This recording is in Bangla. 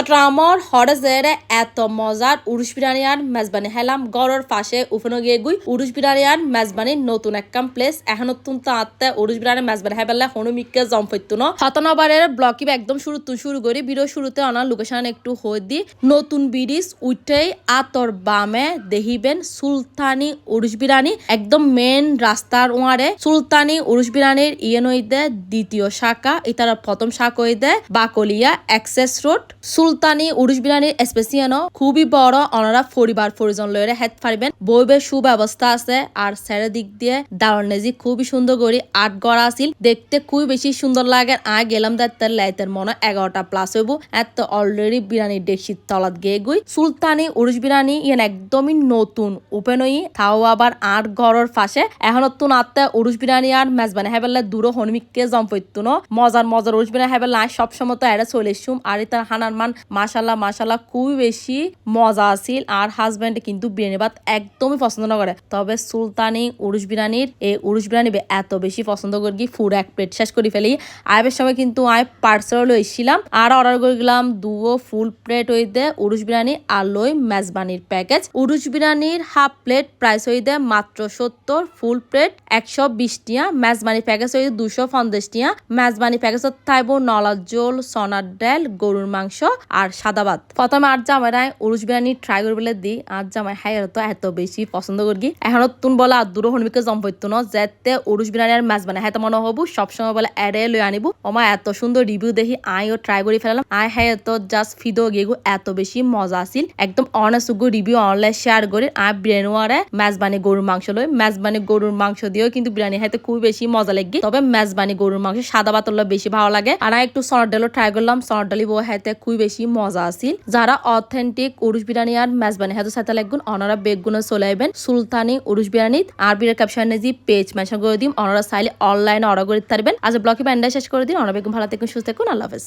চট্টগ্রামের হরেজের এত মজার উরুশ বিরিয়ানি আর মেজবানি হেলাম গড়ের পাশে উফেনো গিয়ে গুই উরুশ বিরিয়ানি আর মেজবানির নতুন একখান প্লেস এখন তুমতে আত্মে উরুশ বিরিয়ানি মেজবানি হেবেলে হনুমিককে জমফৈতুন হতনবারের ব্লকিব একদম শুরু করি ভিডিও শুরুতে অনার লোকেশন একটু হয়ে দি নতুন ব্রিজ উঠেই আতর বামে দেখিবেন সুলতানি উরুশ বিরিয়ানি একদম মেন রাস্তার ওয়ারে সুলতানি উরুশ বিরিয়ানির ইয়েনইদে দ্বিতীয় শাখা ইতার প্রথম শাখা হইদে বাকলিয়া এক্সেস রোড সুলতানি উরুশ বিরিয়ানির স্পেশিয়ানো খুবই বড় অনারা পরিবার পরিজন লয়ে হেড পারিবেন বইবের সুব্যবস্থা আছে আর স্যারের দিক দিয়ে দারুণেজি খুবই সুন্দর করি আট গড়া আছিল দেখতে খুবই বেশি সুন্দর লাগে আয় গেলাম দেখতে লাইতের মনে 11টা প্লাস হইব এত অলরেডি বিরিয়ানি ডেকশির তলাত গিয়ে গুই সুলতানি উরুশ বিরিয়ানি ইয়ান একদমই নতুন ওপেন হই তাও আবার আট গড়ের পাশে এখন তো নাতে উরুশ বিরিয়ানি আর মেজবানি হেবেলে দূর হনমিককে জমপৈতুন মজার উরুশ বিরিয়ানি হেবেলে সবসময় তো এরা চলে এসুম আর তার হানার মান মাশাল্লাহ খুবই বেশি মজা আছিল আর হাজবেন্ড কিন্তু বিরিয়ানি ভাত একদমই পছন্দ না করে তবে সুলতানি উরুশ বিরিয়ানির এই উরুশ বিরিয়ানি এত বেশি পছন্দ করি পুরো এক প্লেট শেষ করে ফেলি আইবের সময় কিন্তু আয় পার্সেল লইছিলাম আর অর্ডার করে গেলাম দুও ফুল প্লেট হইতে উরুশ বিরিয়ানি আর লই মেজবানির প্যাকেজ উরুশ বিরিয়ানির হাফ প্লেট প্রাইস হইতে মাত্র 70 ফুল প্লেট 120 টিয়া মেজবানি প্যাকেজ হইতে 250 টিয়া মেজবানি প্যাকেজত থাইব নলার জোল সোনার ডাল গরুর মাংস আর সাদা ভাত প্রথমে আর জামাই উরুশ বিরিয়ানি ট্রাই করবলে দি আর জামাই হাই তো এত বেশি পছন্দ করি এখন তুন বলে আর দূর হনমিকে জমপৈতো ন যেতে উরুশ বিরিয়ানি আর মেজবানি হাতে মনে হবো সবসময় বলে এড়ে লই আনিব ওমা এত সুন্দর রিভিউ দেখি আইও ট্রাই করে ফেলাম আই হাই তো জাস্ট ফিদো গেগু এত বেশি মজা আছিল একদম অনেসুগু রিভিউ অনলাইন শেয়ার করে আর বিরিয়ানি ওয়ারে মেজবানি গরুর মাংস লই মেজবানি গরুর মাংস দিয়েও কিন্তু বিরিয়ানি হাইতে খুব বেশি মজা লাগে তবে মেজবানি গরুর মাংস সাদা ভাতল বেশি ভালো লাগে আর একটু সোনার ডালও ট্রাই করলাম সোনার ডালি বউ হাইতে খুব বেশি মজা আছিল যারা অথেন্টিক উরুশ বিরিয়ানি আর মেজবানি হাতে সাথে লাগুন অনারা বেগুনে চলে আইবেন সুলতানি উরুশ বিরিয়ানি আর বিরের ক্যাপশনে যে পেজ মেনশন করে দিম অনারা চাইলে অনলাইনে অর্ডার করতে পারবেন আজ ব্লগে ব্যান্ডা শেষ করে দিন অনারা বেগুন ভালো থাকুন সুস্থ থাকুন আল্লাহ হাফেজ।